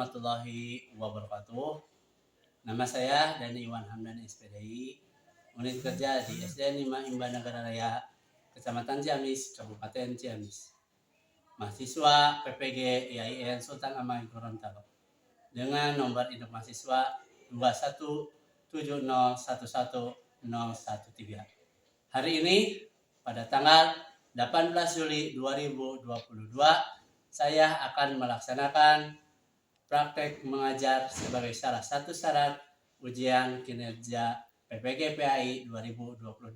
warahmatullahi wabarakatuh. Nama saya Dani Iwan Hamdan SPDI, unit kerja di SD 5 Imba Negara Raya, Kecamatan Ciamis, Kabupaten Ciamis. Mahasiswa PPG IAIN Sultan Amangin Gorontalo dengan nomor induk mahasiswa 217011013. Hari ini pada tanggal 18 Juli 2022 saya akan melaksanakan praktek mengajar sebagai salah satu syarat ujian kinerja PPG PAI 2022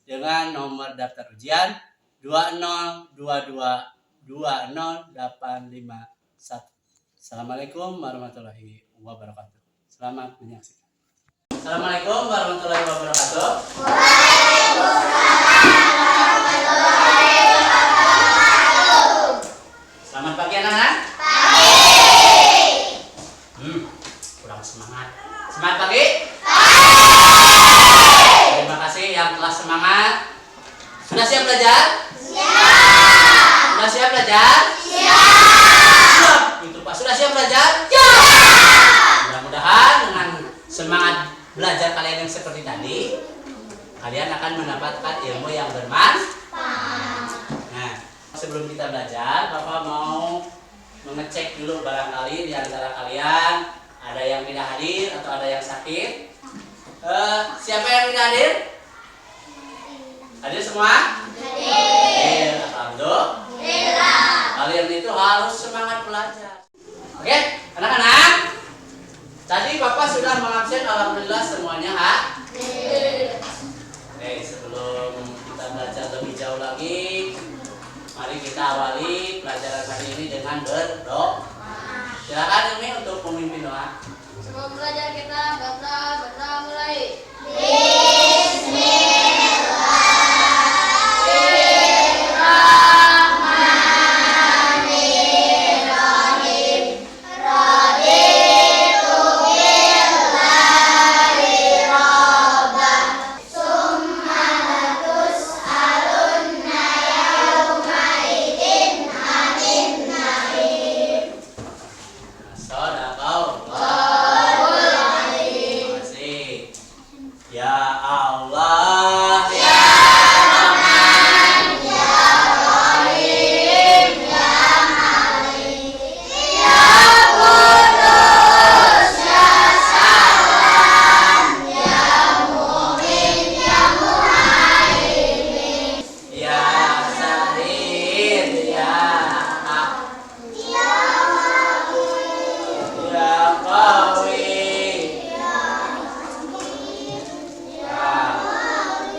dengan nomor daftar ujian 202220851. Assalamualaikum warahmatullahi wabarakatuh. Selamat menyaksikan. Assalamualaikum warahmatullahi wabarakatuh. Selamat pagi anak-anak. Kurang semangat. Semangat pagi. Terima kasih yang telah semangat. Sudah siap belajar? Siap. Sudah siap belajar? Siap. Itu Pak. Sudah siap belajar? Siap. Mudah-mudahan dengan semangat belajar kalian yang seperti tadi, kalian akan mendapatkan ilmu yang bermanfaat. Nah, sebelum kita belajar, Bapak mau mengecek dulu barangkali di antara kalian ada yang tidak hadir atau ada yang sakit. Siapa yang tidak hadir? Hadir semua? Hadir. Alhamdulillah. Kalian itu harus semangat belajar. Oke, anak-anak. Tadi Bapak sudah mengabsen, alhamdulillah semuanya hadir. Oke, sebelum kita belajar lebih jauh lagi, mari kita awali pelajaran hari ini dengan berdoa. Silakan Umi untuk pemimpin doa. Sebelum belajar kita berdoa mulai.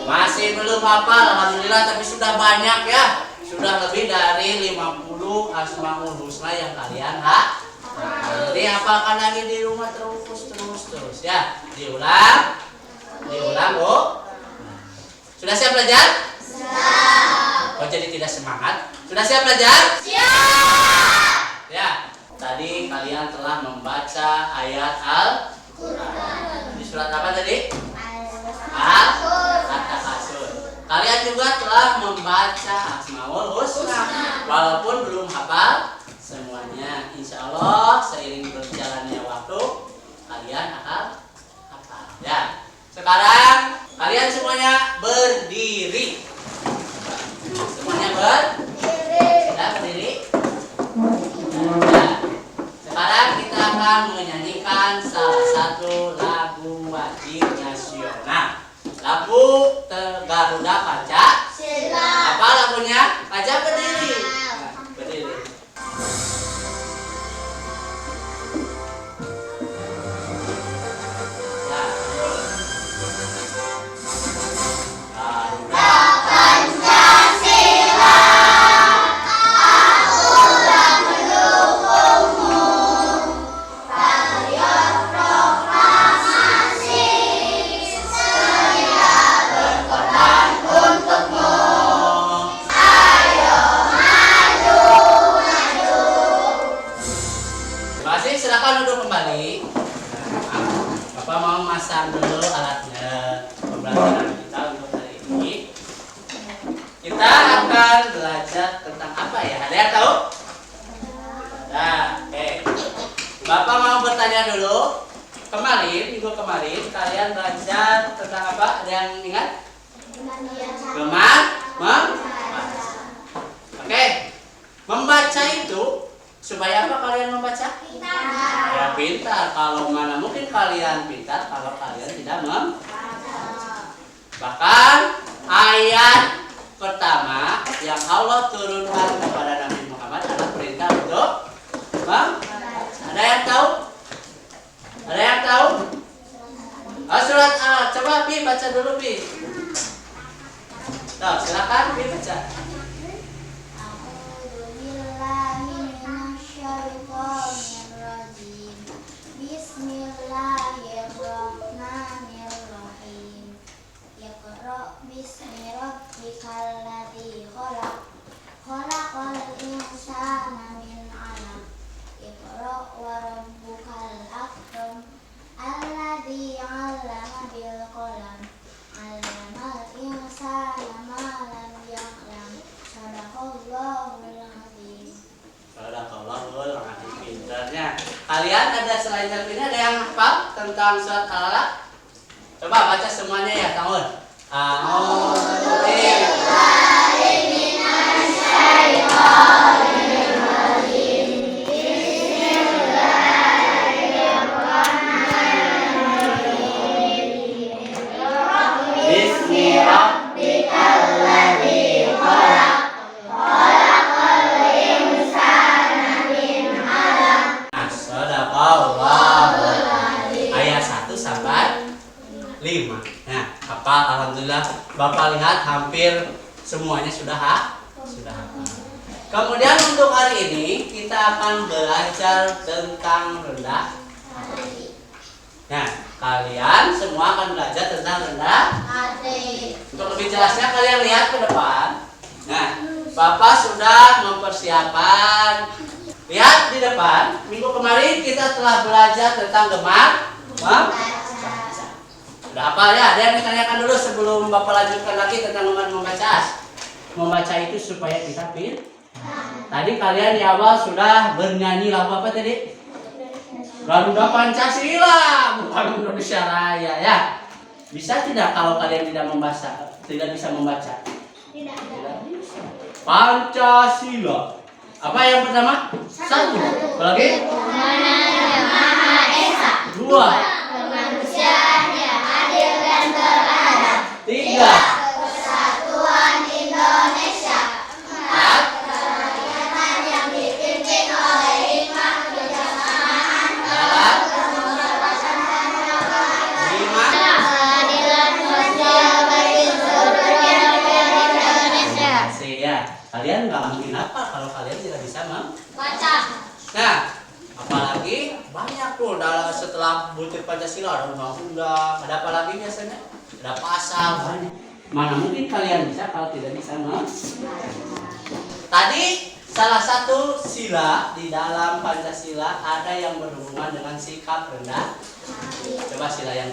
Masih belum hafal, alhamdulillah, tapi sudah banyak ya. Sudah lebih dari 50 Asmaul Husna yang kalian jadi hafalkan lagi di rumah terus ya. Diulang Bu. Sudah siap belajar? Siap. Oh, jadi tidak semangat? Sudah siap belajar? Siap. Ya, tadi kalian telah membaca ayat Al-Quran. Di surat apa tadi? Al-Takasur. Kalian juga telah membaca Asmaul Husna, walaupun belum hafal semuanya. Insya Allah seiring berjalannya waktu kalian akan hafal. Ya. Sekarang kalian semuanya berdiri. Semuanya berdiri. Ya, berdiri. Ya. Sekarang kita akan menyanyikan salah satu lagu wajib nasional. Lagu Garuda Pancasila. Apa lagunya? Baca berdiri. Nah, berdiri. Ya. Garuda Pancasila. Aku telah mendukungmu. Patriot proklamasi. Untukmu, ayo mau tanya dulu. Minggu kemarin kalian belajar tentang apa? Ada yang ingat? Gemar membaca. Oke. Membaca itu supaya apa kalian membaca? Pintar. Ya pintar. Kalau mana mungkin kalian pintar kalau kalian tidak membaca. Bahkan ayat pertama yang Allah turunkan kepada Nabi Muhammad adalah perintah untuk membaca. Ada yang tahu? Ada yang tahu? Surat A. Coba Bi baca dulu Bi. Nah, silakan Bi baca. Bismillahirrahmanirrahim. Iqra bismi rabbikal ladzi khalaq. Khalaqal insana min 'alaq. Iqra wa rabbukal akram. Alladzi 'allama bil qalam. 'Allamal insana ma lam ya'lam. Shadaqallahul 'azim. Barakallahu azim. Pintarnya. Kalian ada selain dari ini ada yang hafal tentang surat Al-Alaq? Coba baca semuanya ya, tahun. A'udzu billahi minasy syaithanir rajim. Bismi rabbikal ladzi khalaq. Ayat 1 sampai 5. Nah, apa alhamdulillah Bapak lihat hampir semuanya sudah hafal. Kemudian untuk hari ini kita akan belajar tentang rendah hati. Nah, kalian semua akan belajar tentang rendah hati. Untuk lebih jelasnya kalian lihat ke depan. Nah, Bapak sudah mempersiapkan. Lihat di depan, minggu kemarin kita telah belajar tentang gemar membaca. Sudah hafal ya? Ada yang ditanyakan dulu sebelum Bapak lanjutkan lagi tentang gemar membaca. Membaca itu supaya kita pintar. Tadi kalian di awal sudah bernyanyi lagu apa tadi? Garuda Pancasila, bukan Indonesia Raya ya. Bisa tidak kalau kalian tidak membaca, tidak bisa membaca? Tidak. Pancasila. Apa yang pertama? 1. Lagi? Tuhan yang Maha Esa. 2. Kemanusiaan yang adil dan beradab. 3. Persatuan Indonesia. 4. Kerakyatan yang dipimpin oleh hikmah kebersamaan. 5. Keadilan sosial bagi seluruh rakyat Indonesia. Ya, kalian nggak mungkin apa kalau kalian tidak bisa Baca. Nah, apalagi banyak tuh setelah butir Pancasila ada undang-undang, ada apa lagi biasanya? Ada pasal banyak. Mana mungkin kalian bisa kalau tidak bisa Tadi salah satu sila di dalam Pancasila ada yang berhubungan dengan sikap rendah. Coba sila yang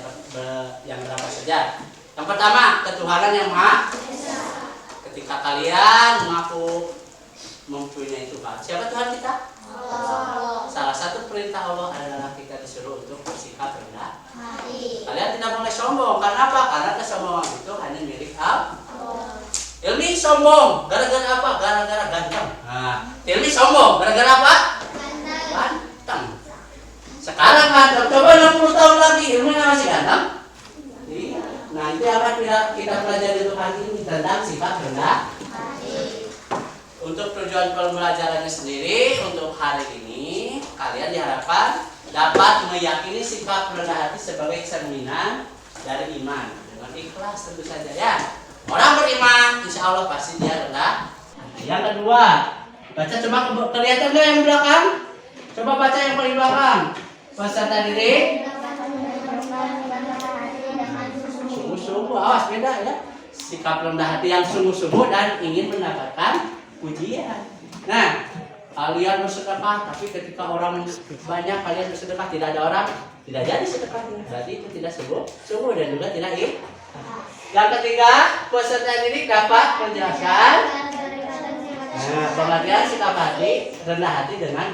berapa saja? Yang pertama, ketuhanan yang Maha Esa. Ketika kalian mengaku mempunyai Tuhan, siapa Tuhan kita? Allah. Salah satu perintah Allah adalah kita disuruh untuk bersikap rendah. Hati. Kalian tidak boleh sombong. Karena apa? Karena kesombongan itu hanya milik Allah. Ilmi sombong. Gara-gara apa? Gara-gara ganteng. Nah, Ilmi sombong. Gara-gara apa? Ganteng. Sekarang ganteng. Coba 60 tahun lagi Ilmi masih ganteng. Nah, itu apa kita pelajari untuk hari ini tentang sifat rendah. Untuk tujuan pembelajarannya sendiri untuk hari ini kalian diharapkan dapat meyakini sifat rendah hati sebagai cerminan dari iman dengan ikhlas tentu saja ya. Orang beriman insya Allah pasti dia rendah. Yang kedua, baca coba kelihatan nggak yang belakang? Coba baca yang paling belakang. Peserta diri. Sungguh-sungguh, awas beda ya. Sikap rendah hati yang sungguh-sungguh dan ingin mendapatkan pujian. Nah, kalian bersedekah, tapi ketika orang banyak kalian bersedekah, tidak ada orang, tidak jadi sedekahnya. Berarti itu tidak sungguh dan juga tidak ikhlas. Yang ketiga, peserta didik dapat menjelaskan pengertian sikap hati rendah hati dengan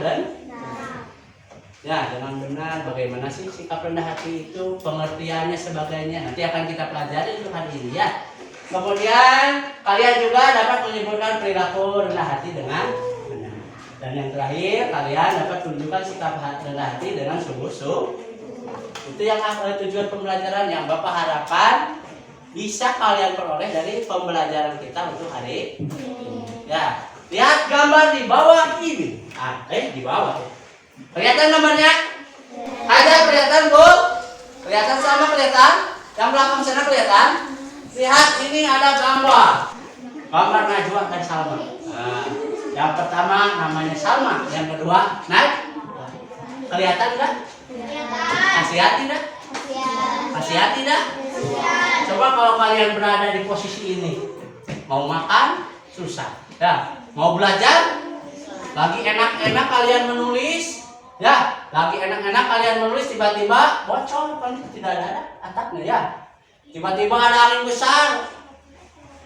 Ya, dengan benar bagaimana sih sikap rendah hati itu, pengertiannya sebagainya. Nanti akan kita pelajari untuk hari ini ya. Kemudian kalian juga dapat menyebutkan perilaku rendah hati dengan benar. Dan yang terakhir kalian dapat tunjukkan sikap rendah hati dengan sungguh-sungguh. Itu yang tujuan pembelajaran yang Bapak harapkan bisa kalian peroleh dari pembelajaran kita untuk hari ini. Ya, lihat gambar di bawah ini. Di bawah. Kelihatan gambarnya? Ada kelihatan, Bu? Kelihatan sama kelihatan? Yang belakang sana kelihatan? Lihat ini ada gambar. Gambar Najwa dan Salma. Nah, yang pertama namanya Salma, yang kedua kelihatan enggak? Kasihan tidak? Kasihan tidak? Coba kalau kalian berada di posisi ini, mau makan susah. Ya, mau belajar lagi enak-enak kalian menulis. Ya, lagi enak-enak kalian menulis tiba-tiba bocor, kan tidak ada atapnya ya. Tiba-tiba ada angin besar.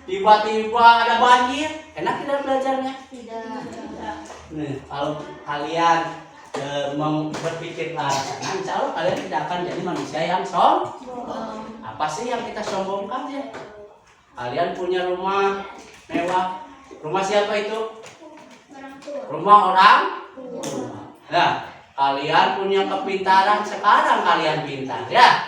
Tiba-tiba ada banjir. Enak tidak belajarnya? Tidak. Nih, kalau kalian berpikir sana, insya Allah kalian tidak akan jadi manusia yang sombong. Apa sih yang kita sombongkan ya? Kalian punya rumah mewah. Rumah siapa itu? Rumah orang tua. Ya. Kalian punya kepintaran, sekarang kalian pintar ya.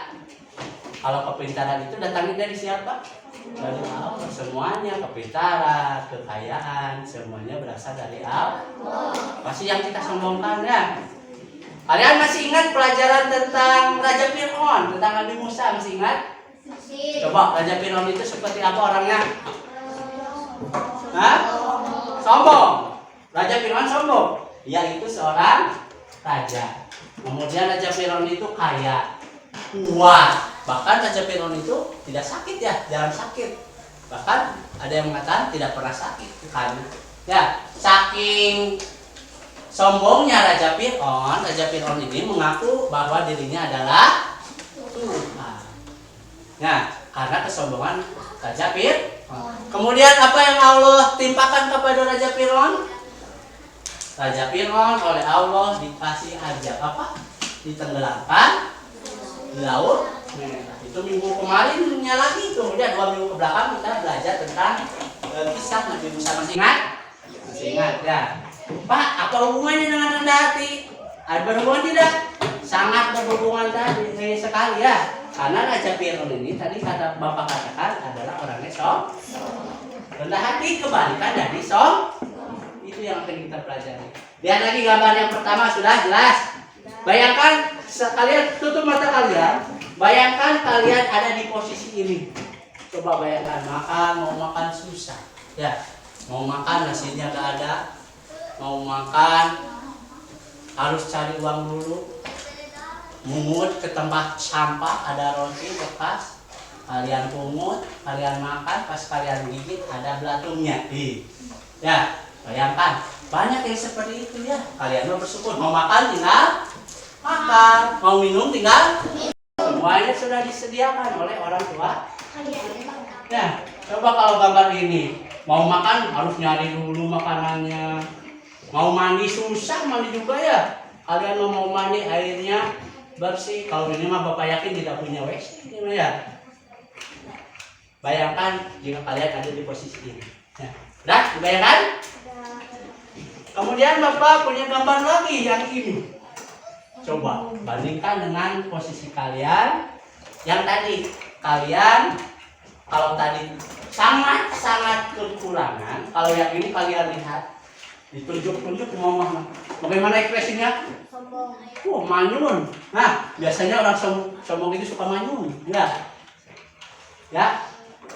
Kalau kepintaran itu datangnya dari siapa? Dari Allah. Semuanya kepintaran, kekayaan, semuanya berasal dari Allah. Pasti yang kita sombongkan ya. Kalian masih ingat pelajaran tentang Raja Fir'aun, tentang Nabi Musa, masih ingat? Masih. Coba Raja Fir'aun itu seperti apa orangnya? Hah? Sombong. Raja Fir'aun sombong. Dia itu seorang raja. Kemudian Raja Fir'aun itu kaya, kuat. Bahkan Raja Fir'aun itu tidak sakit ya, jarang sakit. Bahkan ada yang mengatakan tidak pernah sakit karena ya saking sombongnya Raja Fir'aun ini mengaku bahwa dirinya adalah Tuhan. Nah, karena kesombongan Raja Fir'aun. Kemudian apa yang Allah timpakan kepada Raja Fir'aun? Raja Fir'aun oleh Allah dikasih ajab apa? Ditenggelamkan di laut merah. Itu minggu kemarinnya lagi, kemudian 2 minggu ke belakang kita belajar tentang kisah Nabi Musa. Masih ingat? Masih ingat ya. Pak, apa hubungannya dengan rendah hati? Ada berhubungan tidak? Sangat berhubungan tadi sekali ya. Karena Raja Fir'aun ini tadi kata Bapak katakan adalah orangnya sombong. Rendah hati kebalikan dari sombong. Itu yang akan kita pelajari. Lihat lagi gambar yang pertama, sudah jelas. Bayangkan kalian tutup mata kalian. Bayangkan kalian ada di posisi ini. Coba bayangkan mau makan susah. Ya, mau makan nasinya gak ada. Mau makan harus cari uang dulu. Mungut ke tempat sampah ada roti bekas. Kalian pungut, kalian makan, pas kalian gigit ada belatungnya. Ya. Bayangkan, banyak yang seperti itu ya. Kalian mau bersyukur, mau makan tinggal makan, mau minum tinggal semuanya sudah disediakan oleh orang tua. Ya, coba kalau gambar ini, mau makan harus nyari dulu makanannya. Mau mandi susah, mandi juga ya. Kalian mau mandi airnya bersih. Kalau ini mah Bapak yakin tidak punya WC ya. Bayangkan jika kalian ada di posisi ini. Ya. Udah, dibayangkan? Kemudian Bapak punya gambar lagi yang ini. Coba bandingkan dengan posisi kalian yang tadi. Kalian kalau tadi sangat-sangat kekurangan, kalau yang ini kalian lihat ditunjuk-tunjuk mau bagaimana ekspresinya? Sombong. Manyun. Nah, biasanya orang sombong itu suka manyun. Ya. Ya.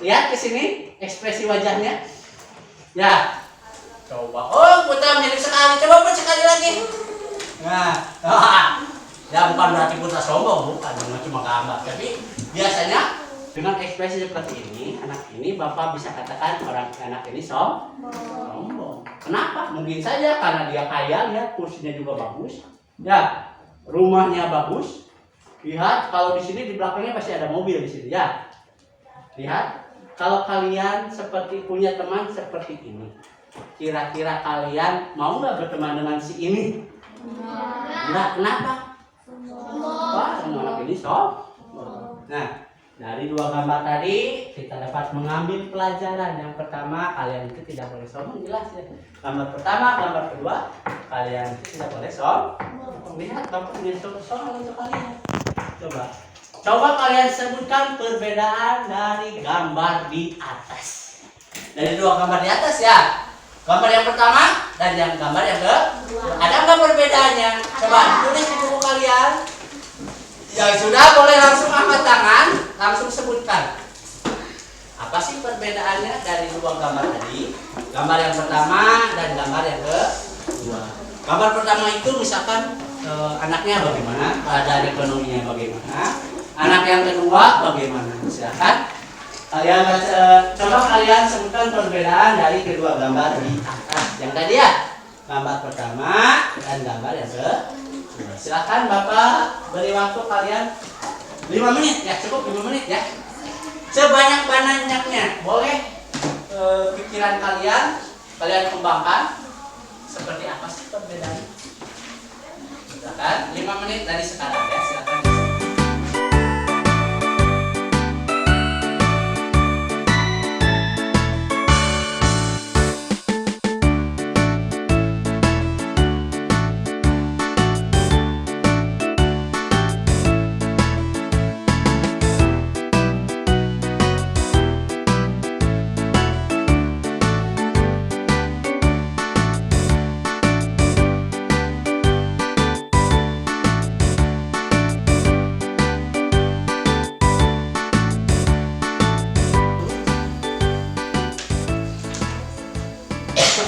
Lihat ke sini ekspresi wajahnya. Ya. Coba, putra mirip sekali. Coba pun sekali lagi. Nah, ya bukan berarti putra sombong, bukan, cuma gambar. Tapi biasanya dengan ekspresi seperti ini, anak ini Bapak bisa katakan anak ini sombong. Kenapa? Mungkin saja karena dia kaya, lihat kursinya juga bagus, ya, rumahnya bagus. Lihat kalau di sini di belakangnya pasti ada mobil di sini, ya. Lihat, kalau kalian seperti punya teman seperti ini. Kira-kira kalian mau nggak berteman dengan si ini? Enggak, kenapa? Wah, semua anak ini sombong. Nah, dari dua gambar tadi kita dapat mengambil pelajaran. Yang pertama, kalian itu tidak boleh sombong, jelas ya. Gambar pertama, gambar kedua, kalian itu tidak boleh sombong. Lihat, Bapak punya soal untuk kalian. Coba kalian sebutkan perbedaan dari gambar di atas. Dari dua gambar di atas ya. Gambar yang pertama dan yang gambar yang kedua. Ada nggak perbedaannya? Coba tulis di buku kalian. Yang sudah boleh langsung angkat tangan, langsung sebutkan. Apa sih perbedaannya dari dua gambar tadi? Gambar yang pertama dan gambar yang kedua. Gambar pertama itu misalkan anaknya bagaimana, keadaan ekonominya bagaimana. Anak yang kedua bagaimana? Silakan. Kalian coba kalian sebutkan perbedaan dari kedua gambar di atas. Yang tadi ya, gambar pertama dan gambar yang kedua. Silakan Bapak beri waktu kalian 5 menit ya, cukup 5 menit ya. Sebanyak-banyaknya boleh pikiran kalian kembangkan seperti apa sih perbedaan. Silakan 5 menit dari sekarang ya, silakan.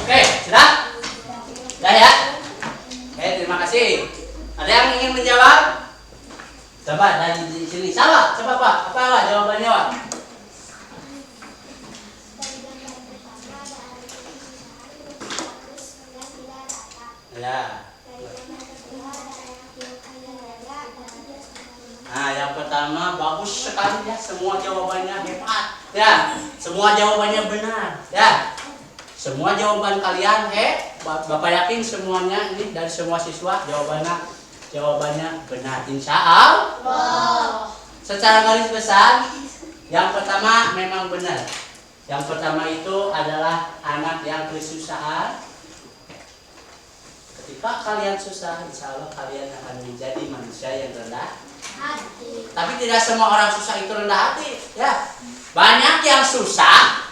Oke, sudah? Sudah ya? Oke, terima kasih. Ada yang ingin menjawab? Coba dari sini. Salah, coba Pak. Apa jawabannya, Pak? Ya. Nah, yang pertama bagus sekali ya, semua jawabannya hebat. Ya, semua jawabannya benar. Ya. Semua jawaban kalian Bapak yakin semuanya ini dari semua siswa jawabannya benar, insya Allah. Secara garis besar, yang pertama memang benar. Yang pertama itu adalah anak yang kesusahan. Ketika kalian susah, insya Allah kalian akan menjadi manusia yang rendah hati. Tapi tidak semua orang susah itu rendah hati, ya. Banyak yang susah,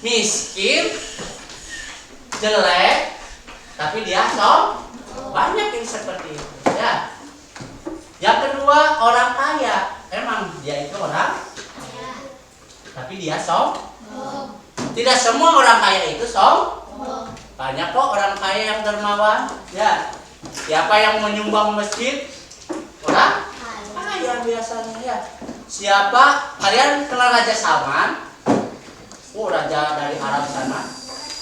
miskin, jelek, tapi dia sombong. Banyak yang seperti itu ya. Yang kedua, orang kaya. Emang dia itu orang kaya, tapi dia sombong. Tidak semua orang kaya itu sombong. Banyak kok orang kaya yang dermawan ya. Siapa yang menyumbang masjid? Orang kaya biasanya ya. Siapa? Kalian kenal Raja Salman? Raja dari Arab sana,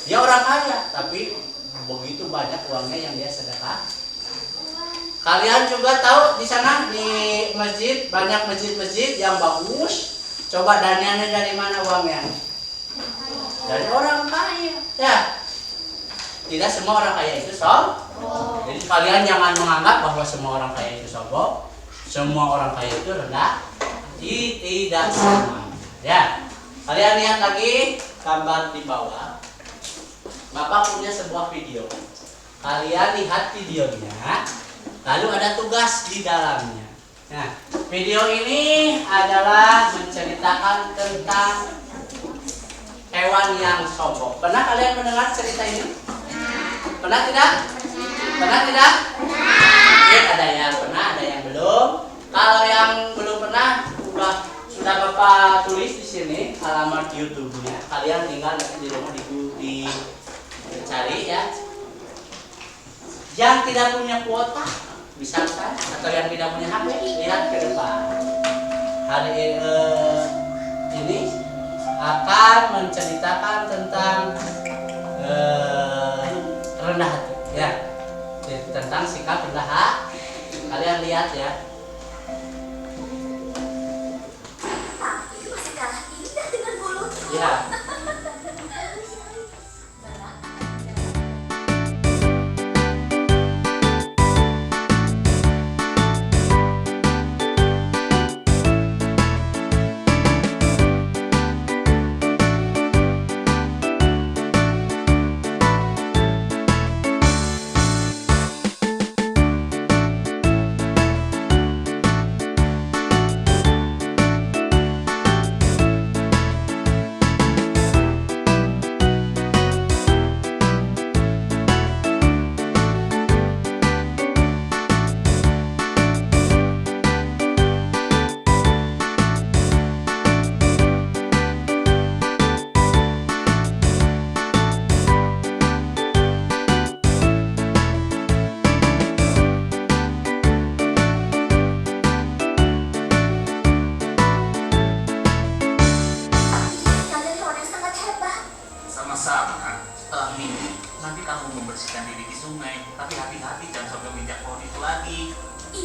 dia orang kaya, tapi begitu banyak uangnya yang dia sedekah. Kalian juga tahu di sana di masjid banyak masjid-masjid yang bagus. Coba dananya dari mana uangnya? Dari orang kaya. Ya, tidak semua orang kaya itu sombong. Jadi kalian jangan menganggap bahwa semua orang kaya itu sombong. Semua orang kaya itu rendah. Tidak semua. Ya. Kalian lihat lagi gambar di bawah. Bapak punya sebuah video. Kalian lihat videonya. Lalu ada tugas di dalamnya. Nah, video ini adalah menceritakan tentang hewan yang sombong. Pernah kalian mendengar cerita ini? Pernah tidak? Pernah tidak? Ya, ada yang pernah, ada yang belum. Kalau yang belum pernah, sudah Bapak tulis di sini alamat YouTube-nya. Kalian tinggal di rumah dicari ya. Yang tidak punya kuota, misalkan, atau yang tidak punya HP, lihat ke depan. Hari ini akan menceritakan tentang rendah hati, ya, tentang sikap rendah hati. Kalian lihat ya. Ya.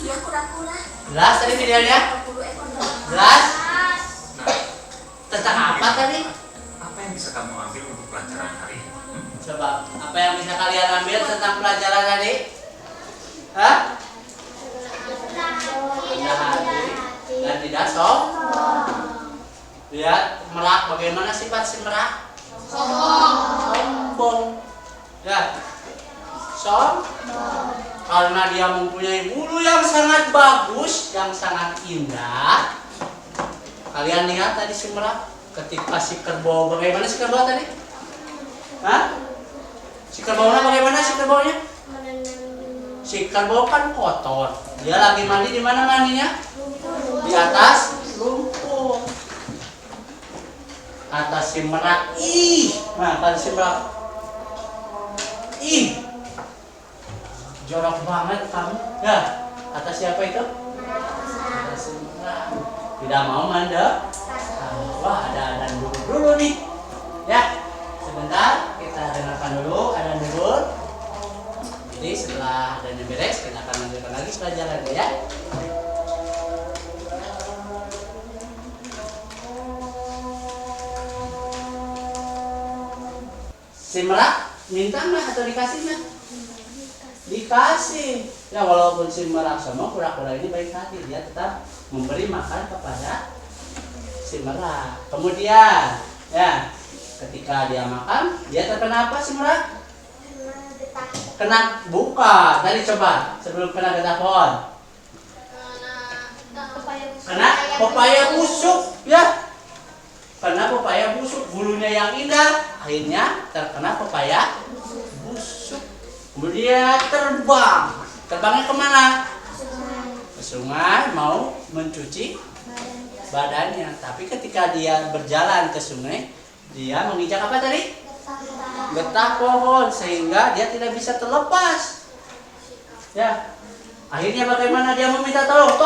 Iya kura-kura. Jelas tadi videonya? 20 ekor doang. Jelas? Nah, Tentang apa tadi? apa yang bisa kamu ambil untuk pelajaran hari ini? Coba, apa yang bisa kalian ambil tentang pelajaran tadi? Hah? Rendah hati dan tidak lihat merak, bagaimana sifat si merak? Sombong. Ya. Karena dia mempunyai bulu yang sangat bagus, yang sangat indah. Kalian lihat tadi si merak ketika si kerbau, bagaimana si kerbau tadi? Hah? Si kerbaunya bagaimana si kerbaunya? Si kerbau kan kotor. Dia lagi mandi di mana mandinya? Di atas lumpur. Kata si merak, ih. Nah, kata si merak, ih. Jorok banget kamu. Ya, kata siapa itu? Kata si merak. Tidak mau mandi. Wah, ada adan dulu nih. Ya, sebentar kita dengarkan dulu adan dulu. Jadi setelah adannya beres, kita akan lanjutkan lagi pelajarannya ya. Si merak minta nggak atau dikasihnya? Dikasih. Ya walaupun si merak sama kura-kura ini baik hati, dia tetap memberi makan kepada si merak. Kemudian, ya ketika dia makan, dia terkena apa si merak? Kena buka. Tadi coba sebelum kena getah pohon. Kena pepaya busuk, ya. Karena pepaya busuk, bulunya yang indah, akhirnya terkena pepaya busuk. Kemudian terbang. Terbangnya kemana? Ke sungai, mau mencuci badannya. Tapi ketika dia berjalan ke sungai, dia menginjak apa tadi? Getah pohon, sehingga dia tidak bisa terlepas. Ya. Akhirnya bagaimana dia meminta tolong?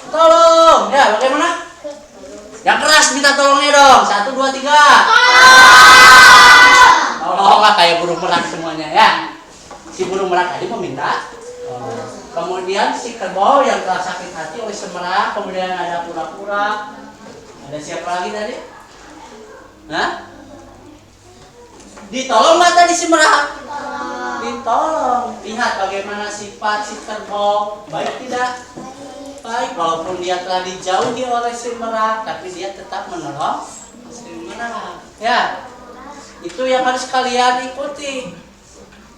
Tolong. Ya, bagaimana? Yang keras minta tolongnya dong. 1, 2, 3. Tolonglah kayak burung merak semuanya ya. Si burung merak tadi meminta. Kemudian si kerbau yang telah sakit hati oleh si merak. Kemudian ada kura-kura. Ada siapa lagi tadi? Hah? Ditolong nggak tadi si merak? Ditolong. Lihat bagaimana sifat si kerbau. Baik tidak? Baik, walaupun dia telah dijauhi oleh si merak, tapi dia tetap menolong si merak. Ya, itu yang harus kalian ikuti.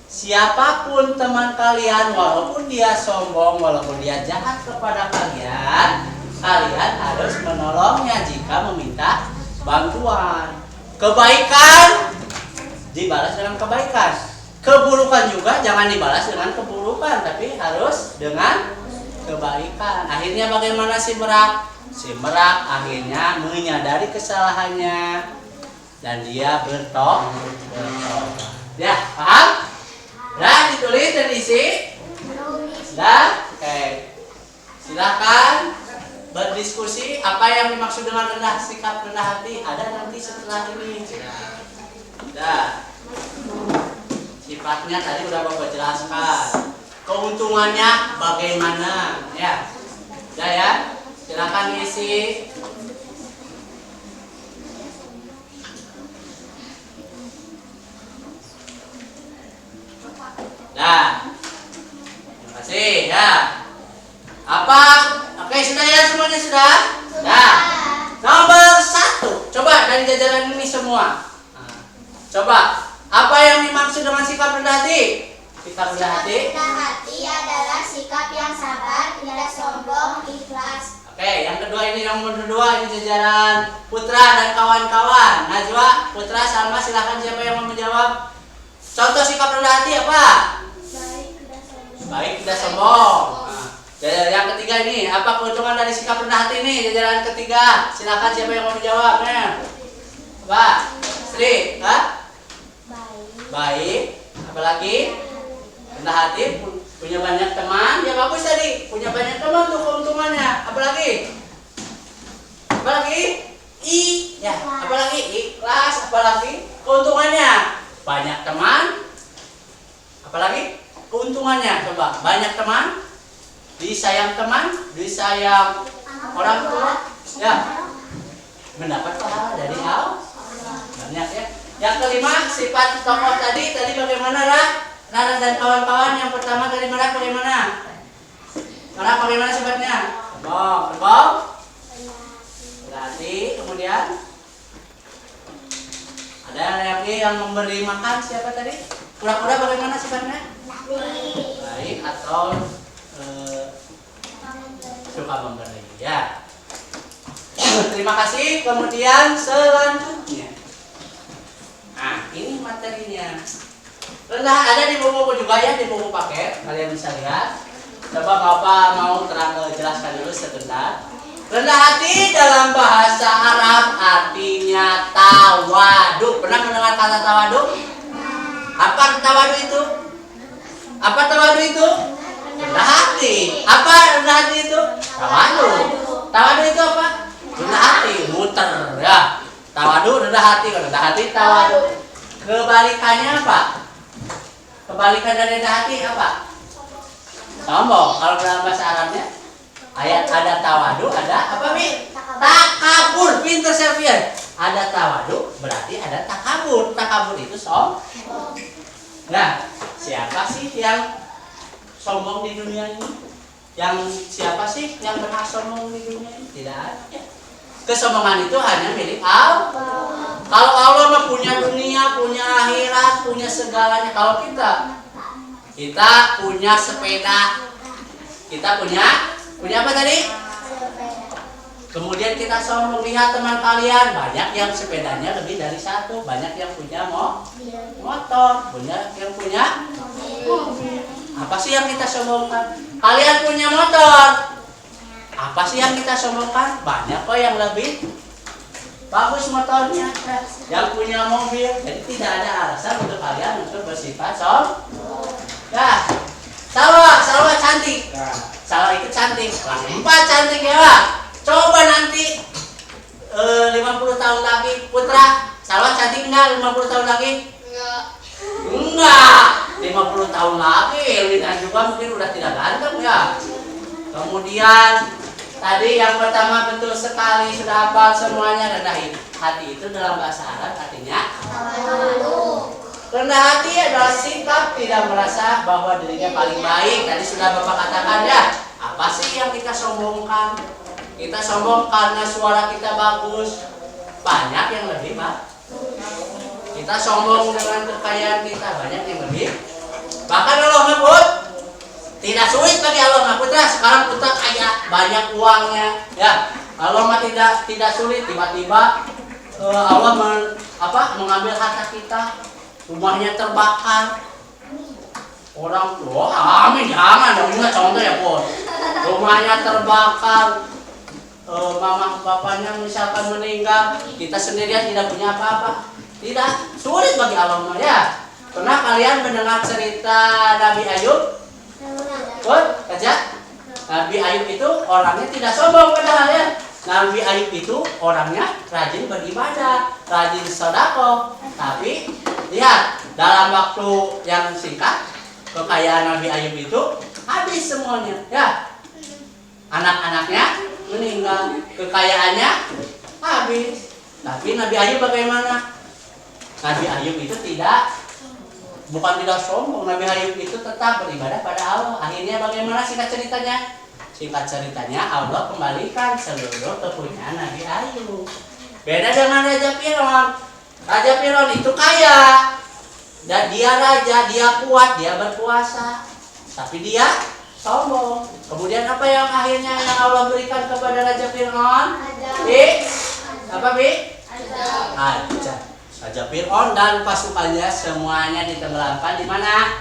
Siapapun teman kalian, walaupun dia sombong, walaupun dia jahat kepada kalian, kalian harus menolongnya jika meminta bantuan. Kebaikan dibalas dengan kebaikan. Keburukan juga jangan dibalas dengan keburukan, tapi harus dengan kebaikan. Akhirnya bagaimana si merak? Si merak akhirnya menyadari kesalahannya dan dia bertobat. Ya, paham? Dah ditulis dan diisi? Dah? Oke. Silakan berdiskusi apa yang dimaksud dengan rendah, sikap rendah hati. Ada nanti setelah ini. Dah. Sifatnya tadi udah Bapak jelaskan. Keuntungannya bagaimana? Ya. Udah ya. Silakan isi. Nah. Terima kasih ya. Apa? Oke, sudah ya semuanya sudah? Sudah. Nomor 1. Coba dari jajaran ini semua. Nah, coba apa yang dimaksud dengan sikap rendah hati? Sikap rendah hati. Rendah hati adalah sikap yang sabar, tidak sombong, ikhlas. Oke, yang kedua ini nomor 2 ini jajaran Putra dan kawan-kawan. Najwa, Putra, Salma, silakan siapa yang mau menjawab? Contoh sikap rendah hati apa? Baik, tidak sombong. Nah, jajaran yang ketiga ini, apa keuntungan dari sikap rendah hati ini? Jajaran ketiga, silakan siapa yang mau menjawab? Apa? Sri, baik. Apalagi? Rendah hati, punya banyak teman, ya bagus tadi. Punya banyak teman tuh keuntungannya. Apalagi? Ya, apalagi? Ikhlas, apalagi? Keuntungannya banyak teman. Apalagi? Keuntungannya coba banyak teman. disayang teman, disayang orang tua, ya mendapat pahala dari Allah. Banyak ya. Yang kelima, sifat tokoh tadi bagaimana lah? Rara dan kawan-kawan yang pertama dari Merak bagaimana? Merak bagaimana sifatnya? Kebong. Berarti kemudian ada lagi yang memberi makan, siapa tadi? Kura-kura bagaimana sifatnya? Baik atau suka memberi ya. Terima kasih. Kemudian selanjutnya, nah ini materinya. Rendah ada di buku juga ya, di buku paket kalian bisa lihat. Coba Bapak mau jelaskan dulu sebentar. Rendah hati dalam bahasa Arab artinya tawadu. Pernah mendengar kata tawadu? Apa tawadu itu? Apa tawadu itu? Rendah hati. Apa rendah hati itu? Tawadu. Tawadu itu apa? Rendah hati, muter ya. Tawadu rendah hati, rendah hati tawadu. Kebalikannya apa? Kebalikan dari rendah hati apa? Sombong. Kalau dalam bahasa Arabnya ayat ada tawadu, ada apa Mi? Takabur. Pinter Selvian. Ada tawadu berarti ada takabur. Takabur itu sombong. Nah, siapa sih yang sombong di dunia ini? Siapa sih yang pernah sombong di dunia ini? Tidak ada. Kesombongan itu hanya milik Allah. Kalau Allah mah punya dunia, punya akhirat, punya segalanya. Kalau kita punya sepeda, kita punya apa tadi? Kemudian kita sombong, lihat teman kalian banyak yang sepedanya lebih dari satu, banyak yang punya motor, banyak yang punya mobil. Apa sih yang kita sombongkan? Kalian punya motor. Apa sih yang kita sombongkan? Banyak kok yang lebih bagus motornya, yang punya mobil. Jadi tidak ada alasan untuk kalian untuk bersifat sombong. Ya, Salwa cantik. Nah, Salwa itu cantik. Kelas 4 cantik ya, Pak. Coba nanti 50 tahun lagi, Putra, Salwa cantik enggak 50 tahun lagi? Enggak. 50 tahun lagi, Lina juga mungkin udah tidak ganteng ya. Kemudian tadi yang pertama betul sekali sudah hafal semuanya, rendah hati itu dalam bahasa Arab artinya rendah hati adalah sikap tidak merasa bahwa dirinya paling baik. Tadi sudah Bapak katakan ya. Apa sih yang kita sombongkan? Kita sombong karena suara kita bagus. Banyak yang lebih baik. Kita sombong dengan kekayaan kita. Banyak yang lebih. Bahkan Allah Mahfud tidak sulit bagi Allah Mahfud. Sekarang kita kaya, banyak uangnya. Ya, Allah mah tidak sulit. Tiba-tiba Allah mengambil harta kita. Rumahnya terbakar. Orang tua, amin jangan, ini contoh ya bos. Rumahnya terbakar, mama bapaknya misalkan meninggal, kita sendirian tidak punya apa-apa. Tidak sulit bagi Allah ya. Pernah kalian mendengar cerita Nabi Ayub? Kaca? Nabi Ayub itu orangnya tidak sombong padahal ya. Nabi Ayub itu orangnya rajin beribadah, rajin sedekah. Tapi lihat, dalam waktu yang singkat kekayaan Nabi Ayub itu habis semuanya. Ya, anak-anaknya meninggal, kekayaannya habis. Tapi Nabi Ayub bagaimana? Nabi Ayub itu bukan tidak sombong. Nabi Ayub itu tetap beribadah pada Allah. Akhirnya bagaimana singkat ceritanya? Singkat ceritanya Allah kembalikan seluruh kepunyaan Nabi Ayub. Beda dengan Raja Firaun. Raja Firaun itu kaya. Dan dia raja, dia kuat, dia berkuasa. Tapi dia sombong. Kemudian apa yang akhirnya yang Allah berikan kepada Raja Firaun? Apa Bi? Aja. Raja Firaun dan pasukannya semuanya ditenggelamkan di mana?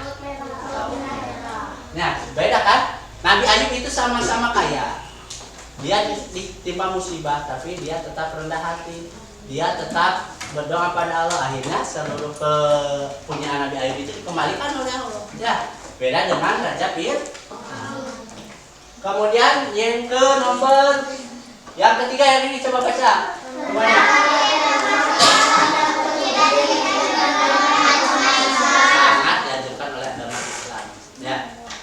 Nah, beda kan? Nabi Ayub itu sama-sama kaya. Dia ditimpa musibah, tapi dia tetap rendah hati. Dia tetap berdoa pada Allah. Akhirnya seluruh kepunyaan Nabi Ayub itu dikembalikan oleh Allah. Ya, beda dengan Raja Firaun. Kemudian yang ketiga yang ini coba baca. Semuanya. Sangat dianjurkan oleh agama Islam. Ya,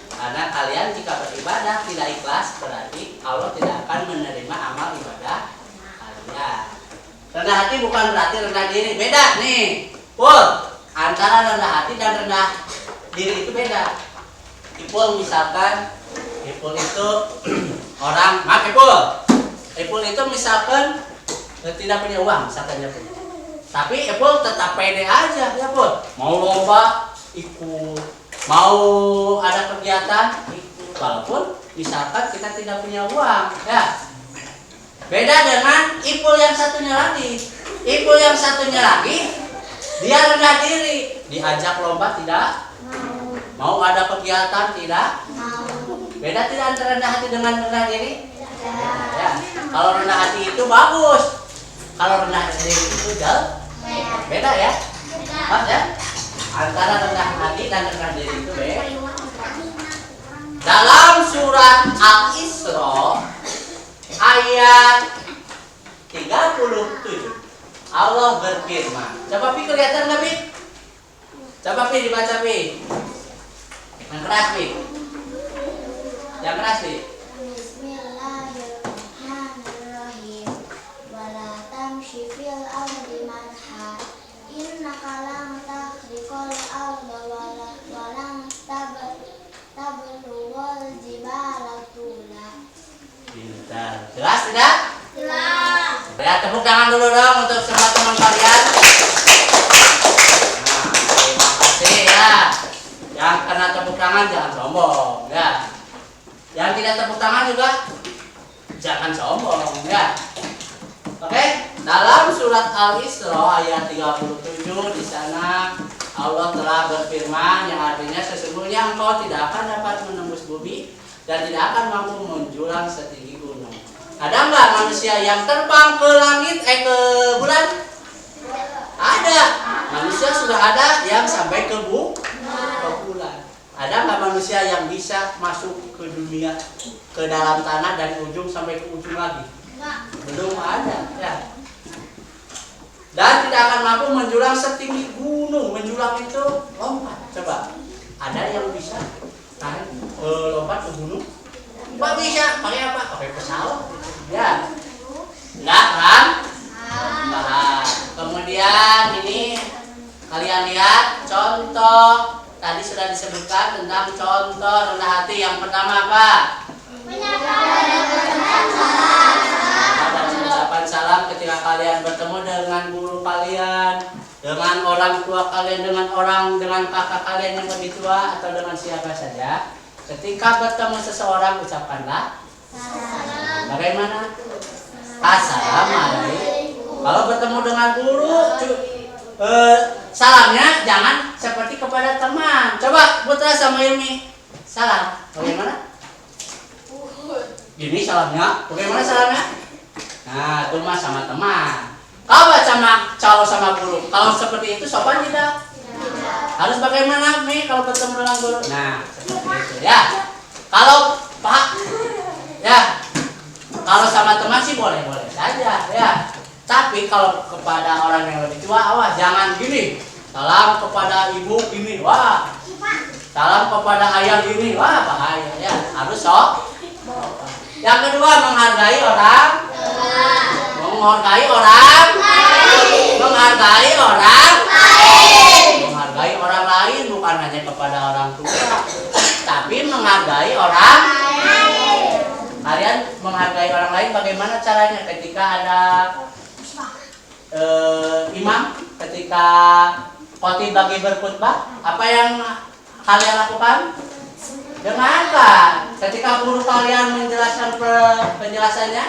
karena kalian jika beribadah tidak Rendah hati bukan berarti rendah diri. Beda nih. Pul, antara rendah hati dan rendah diri itu beda. Ipul misalkan, Ipul itu orang, maaf Ipul itu misalkan tidak punya uang, misalkan ya Pul. Tapi Ipul tetap pede aja ya Pul. Mau lomba ikut, mau ada kegiatan ikut, walaupun misalkan kita tidak punya uang, ya. Beda dengan Ipul yang satunya lagi. Ipul yang satunya lagi, dia rendah diri, diajak lomba tidak mau, ada kegiatan tidak mau. Beda tidak antara rendah hati dengan rendah diri? Ya. Kalau rendah hati itu bagus. Kalau rendah diri itu jauh. Beda ya? Mas ya? Antara rendah hati dan rendah diri itu beda. Dalam surat Al-Isra ayat 37 Allah berfirman. Coba Pi kelihatan nggak Pi? Coba Pi dibaca Pi. Yang keras Pi. Yang keras Pi. Bismillahirrahmanirrahim. Wala tamshi fil ardi marha. Innaka lam takhriqal arda walang tablughal jibala tula. Pintar. Jelas tidak? Jelas. Ya, tepuk tangan dulu dong untuk semua teman kalian. Nah, terima kasih ya. Yang kena tepuk tangan jangan sombong ya. Yang tidak tepuk tangan juga jangan sombong ya. Oke, dalam surat Al-Isra ayat 37 di sana Allah telah berfirman yang artinya sesungguhnya engkau tidak akan dapat menembus bumi dan tidak akan mampu menjulang setinggi gunung. Ada nggak manusia yang terbang ke langit ke bulan? Ada. Manusia sudah ada yang sampai ke bulan. Ada nggak manusia yang bisa masuk ke dunia, ke dalam tanah dari ujung sampai ke ujung lagi? Belum ada ya. Dan tidak akan mampu menjulang setinggi gunung. Menjulang itu lompat. Coba, ada yang bisa naik lompat ke gunung? Nggak bisa. Pakai apa? Pakai pesawat. Ya, enggak kan? Nah, kemudian ini kalian lihat contoh. Tadi sudah disebutkan tentang contoh rendah hati. Yang pertama apa? Ada ucapan salam ketika kalian bertemu dengan guru kalian, dengan orang tua kalian, dengan kakak kalian yang lebih tua, atau dengan siapa saja. Ketika bertemu seseorang ucapkanlah bagaimana? Assalamualaikum. Kalau bertemu dengan guru, salamnya jangan seperti kepada teman. Coba Putra sama Ilmi salam. Bagaimana? Gini salamnya. Bagaimana salamnya? Nah, itu mah sama teman. Kalau sama sama guru, kalau seperti itu sopan tidak? Harus bagaimana Mi kalau bertemu dengan guru? Nah, seperti itu ya. Kalau Pak, ya. Kalau sama teman sih boleh-boleh saja ya. Tapi kalau kepada orang yang lebih tua, awas jangan gini. Salam kepada ibu gini, wah. Salam kepada ayah gini, wah bahaya ya. Harus sok. Yang kedua menghargai orang. Menghargai orang. Menghargai orang. Menghargai orang lain bukan hanya kepada orang tua, tapi menghargai orang. Kalian menghargai orang lain bagaimana caranya? Ketika ada imam, ketika khotib bagi berkhutbah, apa yang kalian lakukan? Dengarkan. Ketika guru kalian menjelaskan penjelasannya,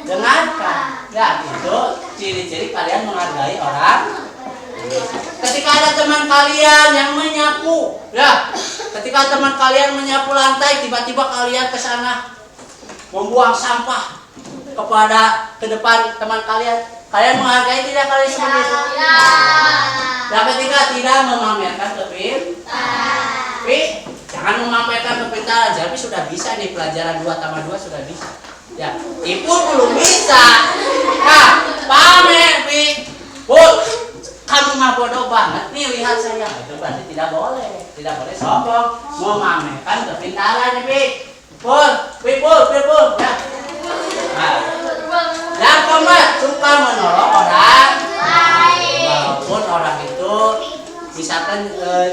dengarkan. Ya, itu ciri-ciri kalian menghargai orang. Ketika ada teman kalian yang menyapu, ya, ketika teman kalian menyapu lantai, tiba-tiba kalian ke sana membuang sampah ke depan teman kalian, kalian menghargai tidak kalian seperti itu? Dan ketika tidak memamerkan tapi jangan memamerkan kepintaran. Jadi sudah bisa nih pelajaran 2+2 sudah bisa. Ya, ibu belum bisa. Nah, pamer Pi. Bu, kamu mah bodoh banget nih, lihat saya. Itu berarti tidak boleh sombong, memamerkan kepintaran nih Pi. Pul, ya. Nah, yang keempat suka menolong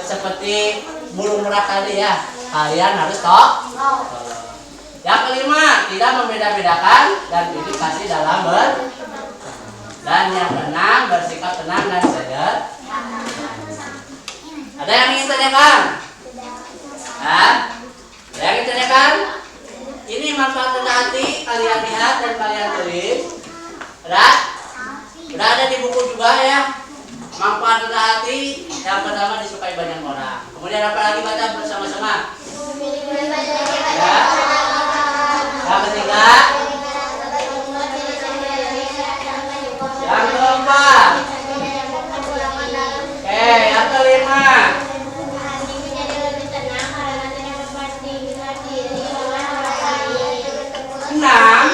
seperti burung merak tadi ya. Kalian harus tolong. Yang kelima, tidak membeda-bedakan dan pilih kasih dalam dan yang keenam, bersikap tenang dan sederhana. Ada yang ingin tanyakan? Hah? Ada yang ingin tanyakan? Ini manfaat rendah hati, kalian lihat dan kalian tulis. Ada? Udah ada di buku juga ya. Manfaat rendah hati yang pertama disukai banyak orang. Kemudian apa lagi baca bersama-sama? Ya. Yang ketiga. Yang keempat. Yang kelima. Enam.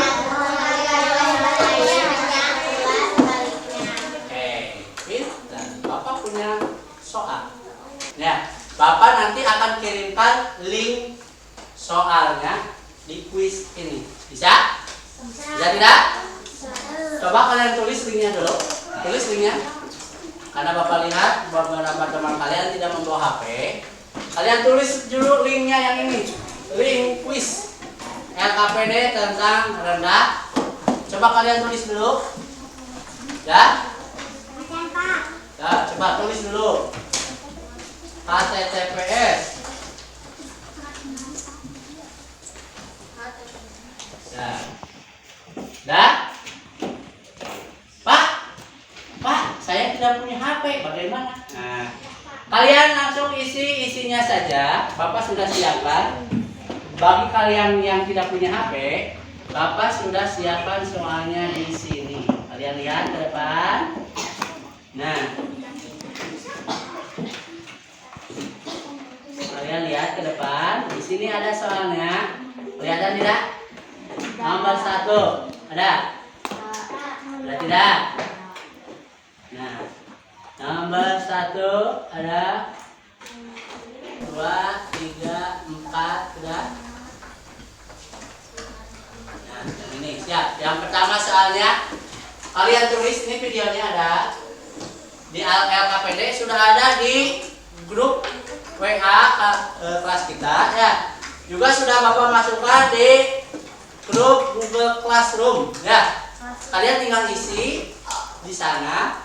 Bapak punya soal. Ya, Bapak nanti akan kirimkan link soalnya di kuis ini. Bisa? Bisa tidak? Coba kalian tulis linknya dulu. Tulis linknya. Karena Bapak lihat beberapa teman kalian tidak membawa HP. Kalian tulis dulu linknya yang ini. Link kuis LKPD tentang rendah. Coba kalian tulis dulu. Ya? Ya, coba tulis dulu. HTTPS. Ya. Dah? Pak, saya tidak punya HP. Bagaimana? Nah, kalian langsung isinya saja. Bapak sudah siapkan. Bagi kalian yang tidak punya HP, Bapak sudah siapkan soalnya di sini. Kalian lihat ke depan. Nah, kalian lihat ke depan. Di sini ada soalnya. Kelihatan tidak? Nomor 1 ada? Ada tidak? Nah, nomor 1 ada. 2, 3, 4 sudah. Nah, yang ini siap. Yang pertama soalnya kalian tulis, ini videonya ada di LKPD, sudah ada di grup WA kelas kita ya. Juga sudah Bapak masukkan di grup Google Classroom ya. Kalian tinggal isi di sana,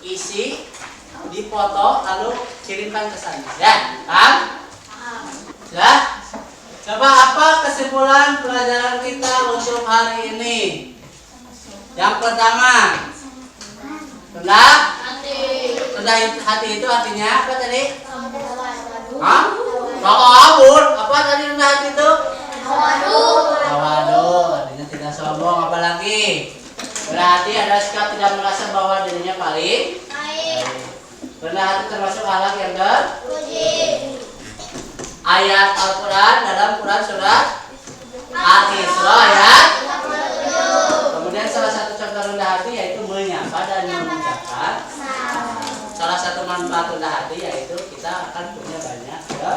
isi, dipoto, lalu kirimkan ke sana ya. Kan? Ya. Coba apa kesimpulan pelajaran kita untuk hari ini? Yang pertama, rendah hati itu artinya apa tadi? Hah? Takabur. Apa tadi rendah hati itu? Tawadhu. Artinya tidak sombong. Apalagi berarti ada sikap tidak merasa bahwa dirinya paling baik. Rendah hati termasuk akhlak yang terpuji. Ayat Al-Quran dalam Quran surat Al-Isra ya. Kemudian salah satu contoh rendah hati yaitu menyapa dan mengucapkan. Salah satu manfaat rendah hati yaitu kita akan punya banyak ya.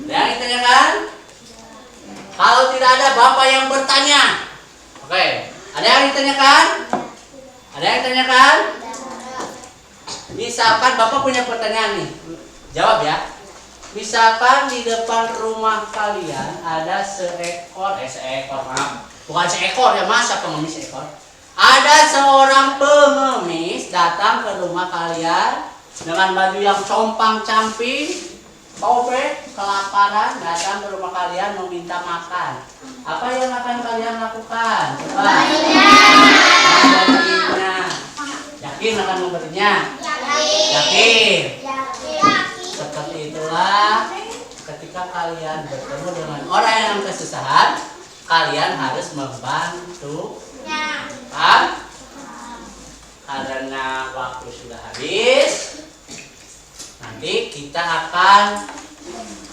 Yang ditanyakan? Kalau tidak ada Bapak yang bertanya. Oke, ada yang ditanyakan? Ada yang ditanyakan? Misalkan Bapak punya pertanyaan nih, jawab ya. Misalkan di depan rumah kalian ada bukan seekor ya, masa pengemis seekor. Ada seorang pengemis datang ke rumah kalian dengan baju yang compang-camping, topeng, kelaparan, datang ke rumah kalian meminta makan. Apa yang akan kalian lakukan? Coba. Memberinya. Yakin akan memberinya? Yakin. Seperti itulah ketika kalian bertemu dengan orang yang kesusahan, kalian harus membantu. Karena waktu sudah habis, nanti kita akan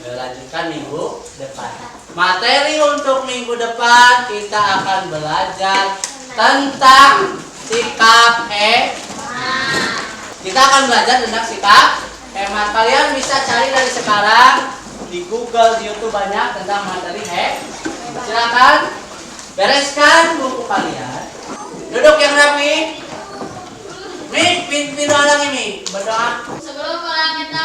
lanjutkan minggu depan. Materi untuk minggu depan kita akan belajar tentang sikap hemat. Kita akan belajar tentang sikap hemat. Kalian bisa cari dari sekarang di Google, di YouTube banyak tentang materi hemat. Silakan bereskan buku kalian. Duduk yang rapi. Mi, berdoa lagi Mi, berdoa. Sebelum kalian kita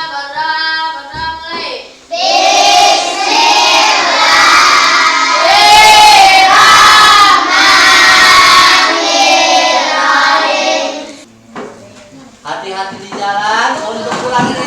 jalan untuk pulangin